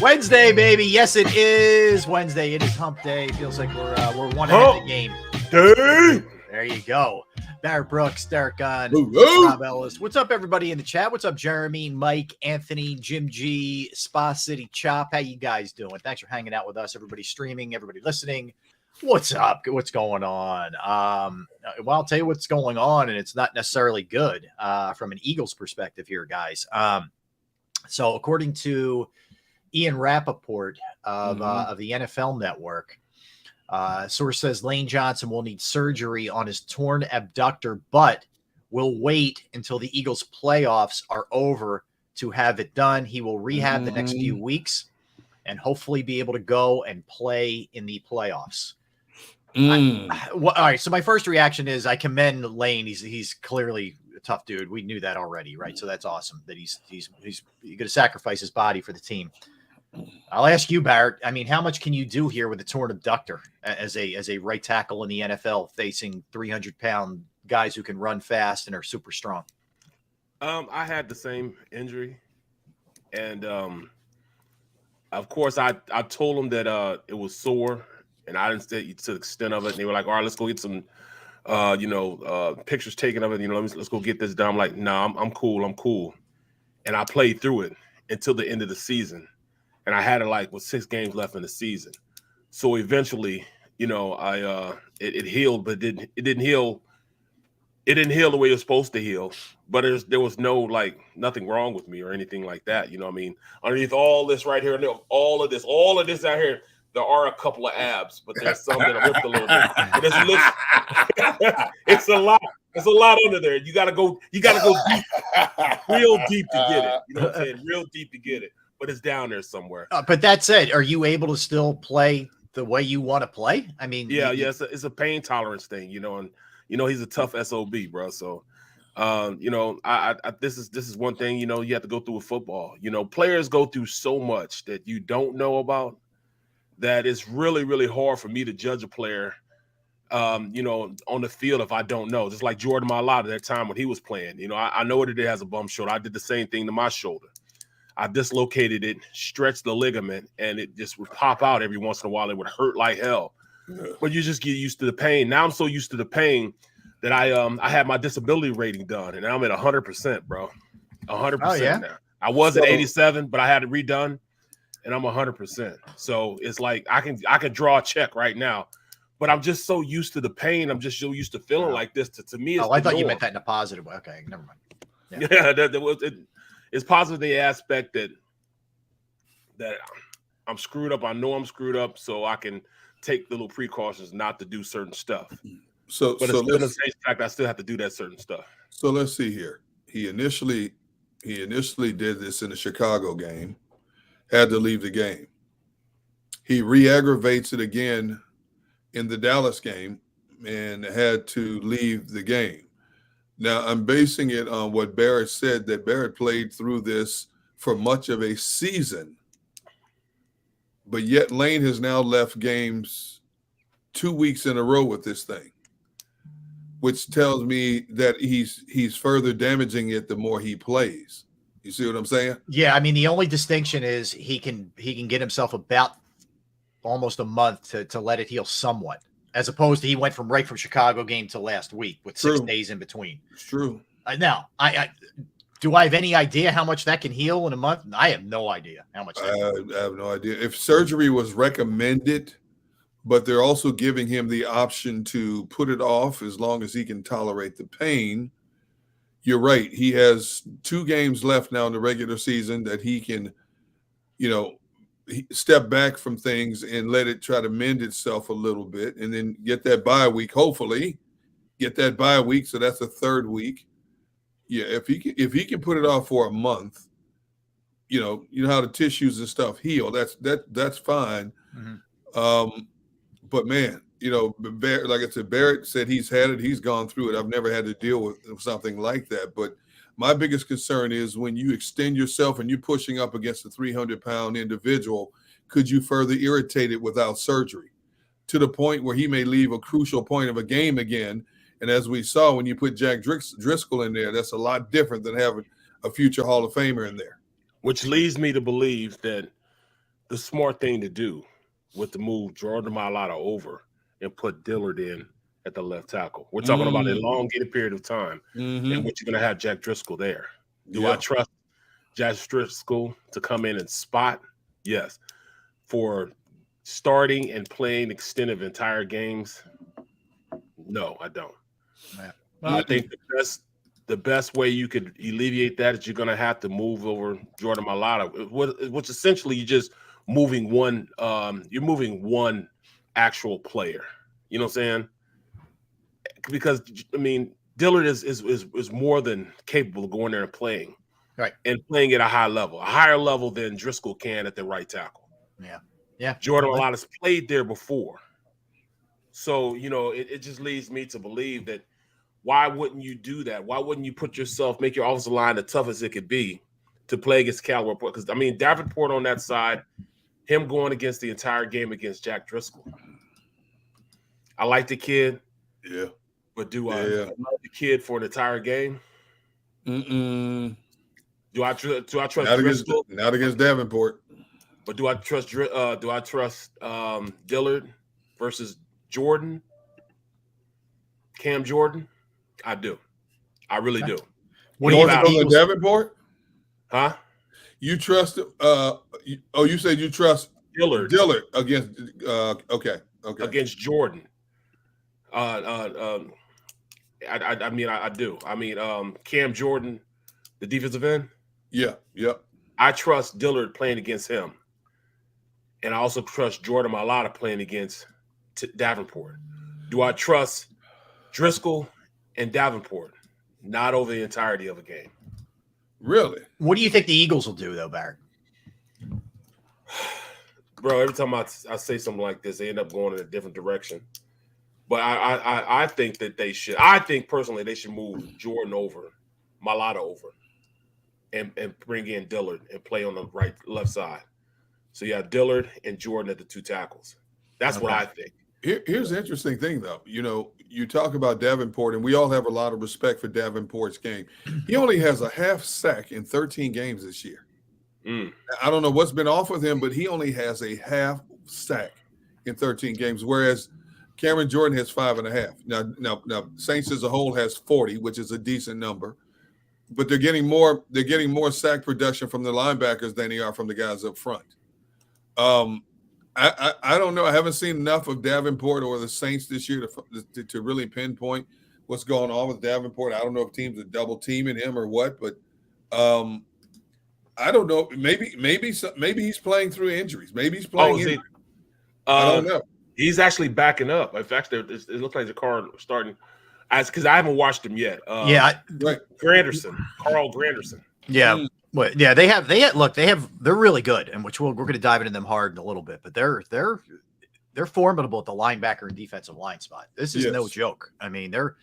Wednesday, baby. Yes, it is Wednesday. It is hump day. Feels like we're one ahead of the game. Day. There you go. Barrett Brooks, Derek Gunn, Hello. Rob Ellis. What's up, everybody in the chat? What's up, Jeremy, Mike, Anthony, Jim G, Spa City Chop? How you guys doing? Thanks for hanging out with us. Everybody streaming, everybody listening. What's up? What's going on? Well, I'll tell you what's going on, and it's not necessarily good from an Eagles perspective here, guys. So according to Ian Rappaport of the NFL Network, source says Lane Johnson will need surgery on his torn abductor, but will wait until the Eagles playoffs are over to have it done. He will rehab the next few weeks and hopefully be able to go and play in the playoffs. All right. So my first reaction is I commend Lane. He's clearly a tough dude. We knew that already, right? So that's awesome that he's going to sacrifice his body for the team. I'll ask you, Barrett. I mean, how much can you do here with a torn abductor as a right tackle in the NFL, facing 300-pound guys who can run fast and are super strong? I had the same injury, and of course, I told them that it was sore, and I didn't say to the extent of it. And they were like, "All right, let's go get some, pictures taken of it. Let's go get this done." I'm like, "No, I'm cool." And I played through it until the end of the season. And I had it with 6 games left in the season. So eventually, it healed, but it didn't heal. It didn't heal the way it was supposed to heal. But there was no nothing wrong with me or anything like that. You know what I mean? Underneath all this right here, all of this out here, there are a couple of abs, but there's some that are ripped a little bit. But it's a lot. It's a lot under there. You gotta go deep, real deep to get it. You know what I'm saying? Real deep to get it. But it's down there somewhere. But that said, are you able to still play the way you want to play? I mean, it's a pain tolerance thing, and he's a tough SOB, bro. So, this is one thing, you have to go through with football. Players go through so much that you don't know about that it's really, really hard for me to judge a player, on the field if I don't know. Just like Jordan Mailata at that time when he was playing, I know that it has a bum shoulder. I did the same thing to my shoulder. I dislocated it, stretched the ligament, and it just would pop out every once in a while. It would hurt like hell. Yeah. But you just get used to the pain. Now I'm so used to the pain that I had my disability rating done, and I'm at 100%, bro. 100% now. I was at 87, but I had it redone, and I'm 100%. So it's like I can draw a check right now, but I'm just so used to the pain. I'm just so used to feeling like this. To me, it's I thought you meant that in a positive way. Okay, never mind. Yeah, it's positive the aspect that I'm screwed up. I know I'm screwed up, so I can take little precautions not to do certain stuff. But it's still the same fact I still have to do that certain stuff. So let's see here. He initially did this in the Chicago game, had to leave the game. He re-aggravates it again in the Dallas game and had to leave the game. Now, I'm basing it on what Barrett said, that Barrett played through this for much of a season. But yet Lane has now left games 2 weeks in a row with this thing, which tells me that he's further damaging it the more he plays. You see what I'm saying? Yeah, I mean, the only distinction is he can get himself about almost a month to let it heal somewhat. As opposed to he went right from Chicago game to last week with 6 days in between. It's true. Now, do I have any idea how much that can heal in a month? I have no idea how much. I have no idea. If surgery was recommended, but they're also giving him the option to put it off as long as he can tolerate the pain, you're right. He has 2 games left now in the regular season that he can, step back from things and let it try to mend itself a little bit, and then get that bye week. Hopefully, get that bye week. So that's a 3rd week. Yeah, if he can put it off for a month, you know how the tissues and stuff heal. That's fine. Mm-hmm. But man, like I said, Barrett said he's had it. He's gone through it. I've never had to deal with something like that, but. My biggest concern is when you extend yourself and you're pushing up against a 300-pound individual, could you further irritate it without surgery to the point where he may leave a crucial point of a game again? And as we saw, when you put Jack Driscoll in there, that's a lot different than having a future Hall of Famer in there. Which leads me to believe that the smart thing to do was to move Jordan Mailata over and put Dillard in at the left tackle. We're talking about a elongated period of time in which you're going to have Jack Driscoll there. Do I trust Jack Driscoll to come in and spot? Yes. For starting and playing extended entire games, no, I don't. Well, I think the best way you could alleviate that is you're going to have to move over Jordan Mailata, which essentially you're just moving one. You're moving one actual player. You know what I'm saying? Because I mean, Dillard is more than capable of going there and playing, right, and playing at a high level, a higher level than Driscoll can at the right tackle. Yeah. Jordan Mailata's played there before, so it just leads me to believe that. Why wouldn't you do that? Why wouldn't you make your offensive line the toughest it could be to play against Caliber? Because I mean, Davenport on that side, him going against the entire game against Jack Driscoll. I like the kid. Yeah. But do I love the kid for an entire game? Mm-mm. Do I trust Driscoll? Not against Davenport. But do I trust Dillard versus Jordan? Cam Jordan? I do. I really do. What do you think? Davenport? Huh? You trust you said you trust Dillard against okay. Against Jordan. I do. I mean, Cam Jordan, the defensive end. Yeah. I trust Dillard playing against him. And I also trust Jordan Mailata playing against Davenport. Do I trust Driscoll and Davenport? Not over the entirety of a game. Really? What do you think the Eagles will do, though, Barrett? Bro, every time I say something like this, they end up going in a different direction. But I think that they should. I think personally they should move Jordan over, Mailata over, and bring in Dillard and play on the left side. So you have Dillard and Jordan at the two tackles. That's what I think. Here's the interesting thing, though. You talk about Davenport, and we all have a lot of respect for Davenport's game. He only has a half sack in 13 games this year. I don't know what's been off with him, but he only has a half sack in 13 games, whereas Cameron Jordan has 5.5. Now, Saints as a whole has 40, which is a decent number, but they're getting more sack production from the linebackers than they are from the guys up front. I don't know. I haven't seen enough of Davenport or the Saints this year to really pinpoint what's going on with Davenport. I don't know if teams are double teaming him or what, but I don't know. Maybe he's playing through injuries. Maybe he's playing injuries. I don't know. He's actually backing up. In fact, it looks like the car starting because I haven't watched him yet. Carl Granderson. Yeah. But yeah, they're really good, and which we're going to dive into them hard in a little bit, but they're formidable at the linebacker and defensive line spot. This is no joke. I mean, they're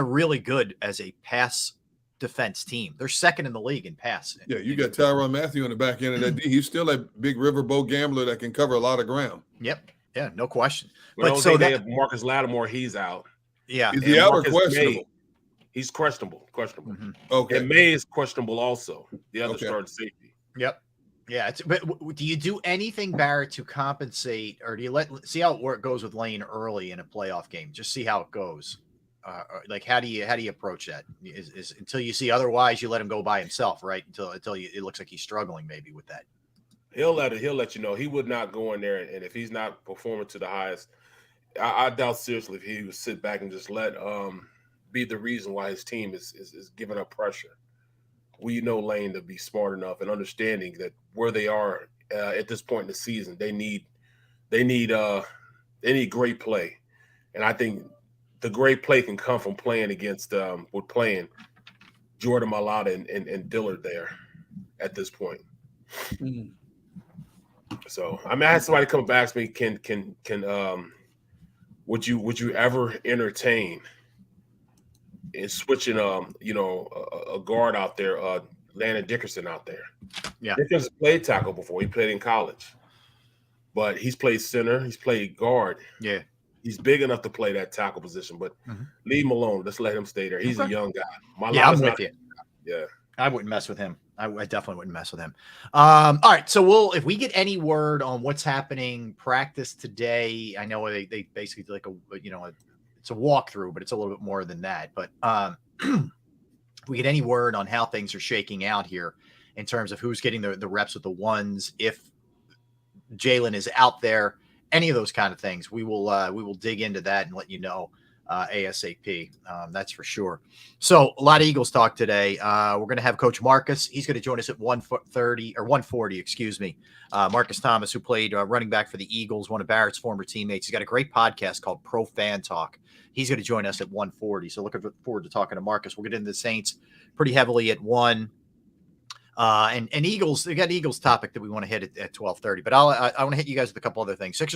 really good as a pass defense team. They're second in the league in pass. Yeah, you got Tyrann Mathieu on the back end of that D. He's still a big riverboat gambler that can cover a lot of ground. Yep. Yeah, no question. But so they have Marcus Lattimore, he's out. Yeah. Is he out or questionable? He's questionable. Mm-hmm. Okay. And May is questionable also. The other starting safety. Yep. Yeah. But do you do anything, Barrett, to compensate, or do you see how it goes with Lane early in a playoff game? Just see how it goes. How do you approach that? Is until you see otherwise, you let him go by himself, right? Until it looks like he's struggling maybe with that. He'll let you know. He would not go in there, and if he's not performing to the highest, I doubt seriously if he would sit back and just let be the reason why his team is giving up pressure. We know Lane to be smart enough and understanding that where they are at this point in the season, they need great play, and I think the great play can come from playing against playing Jordan Mailata and Dillard there at this point. Mm-hmm. So I had somebody come back to me. Can would you ever entertain in switching a guard out there, Landon Dickerson out there? Yeah, Dickerson played tackle before. He played in college, but he's played center. He's played guard. Yeah, he's big enough to play that tackle position, but leave him alone. Let's let him stay there. He's a young guy. I'm with you. Yeah, I wouldn't mess with him. I definitely wouldn't mess with him. All right. So if we get any word on what's happening practice today, I know they basically do like it's a walkthrough, but it's a little bit more than that. But if we get any word on how things are shaking out here in terms of who's getting the reps with the ones, if Jalen is out there, any of those kind of things, we will dig into that and let you know ASAP. That's for sure. So a lot of Eagles talk today. We're going to have Coach Marcus. He's going to join us at 1:30 or 1:40, excuse me. Marcus Thomas, who played running back for the Eagles, one of Barrett's former teammates. He's got a great podcast called Pro Fan Talk. He's going to join us at 1:40. So looking forward to talking to Marcus. We'll get into the Saints pretty heavily at 1. And Eagles, we got Eagles topic that we want to hit at 12:30, but I want to hit you guys with a couple other things. Sixers